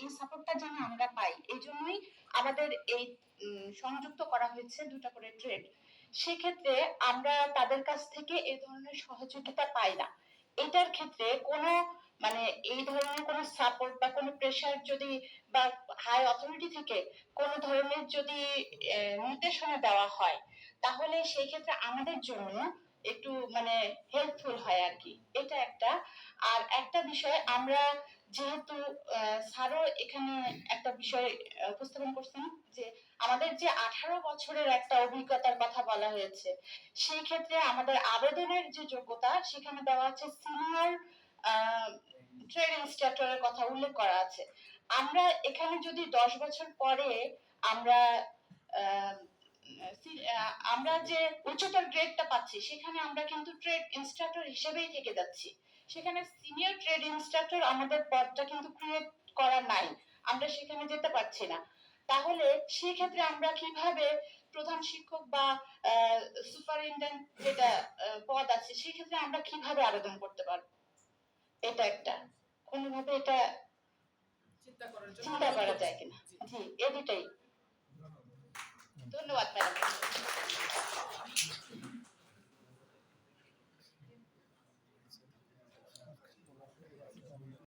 এই সাপোর্টটা যেন আমরা পাই, এই জন্যই আমাদের এই সংযুক্ত করা হয়েছে দুটা করে ট্রেড। সেক্ষেত্রে আমরা তাদের কাছ থেকে এই ধরনের সহযোগিতা পাই না। এটার ক্ষেত্রে কোনো মানে এই ধরনের কোনো সাপোর্ট বা কোনো প্রেশার যদি বা হাই অথরিটি থেকে কোনো ধরনের যদি নির্দেশনা দেওয়া হয়, তাহলে সেই ক্ষেত্রে আমাদের জন্য একটু মানে হেল্পফুল হয় আর কি। এটা একটা। আর একটা বিষয়, আমরা যেহেতু স্যারও এখানে একটা বিষয় উপস্থাপন করছেন যে আমাদের যে 18 বছরের একটা অভিজ্ঞতার কথা বলা হয়েছে, সেই ক্ষেত্রে আমাদের আবেদনের যে যোগ্যতা সেখানে দেওয়া আছে সিনিয়র ট্রেড ইনস্ট্রাক্টরের কথা উল্লেখ করা আছে। আমরা এখানে যদি 10 বছর পরে আমরা আমরা যে উচ্চতর গ্রেডটা পাচ্ছি, সেখানে আমরা কিন্তু ট্রেড ইনস্ট্রাক্টর হিসেবেই থেকে যাচ্ছি। সেখানে সিনিয়র ট্রেড ইনস্ট্রাক্টর আমাদের পদটা কিন্তু ক্রিয়েট করা নাই, আমরা সেখানে যেতে পারছি না। তাহলে সেই ক্ষেত্রে আমরা কিভাবে প্রধান শিক্ষক বা সুপারিনটেন্ডেন্ট যেটা পদ আছে, সেই ক্ষেত্রে আমরা কিভাবে আবেদন করতে পারবো? এটা একটা, কোনোভাবে এটা চিন্তা করা যায় কিনা? জি, এই দুটাই। ধন্যবাদ ম্যাডাম।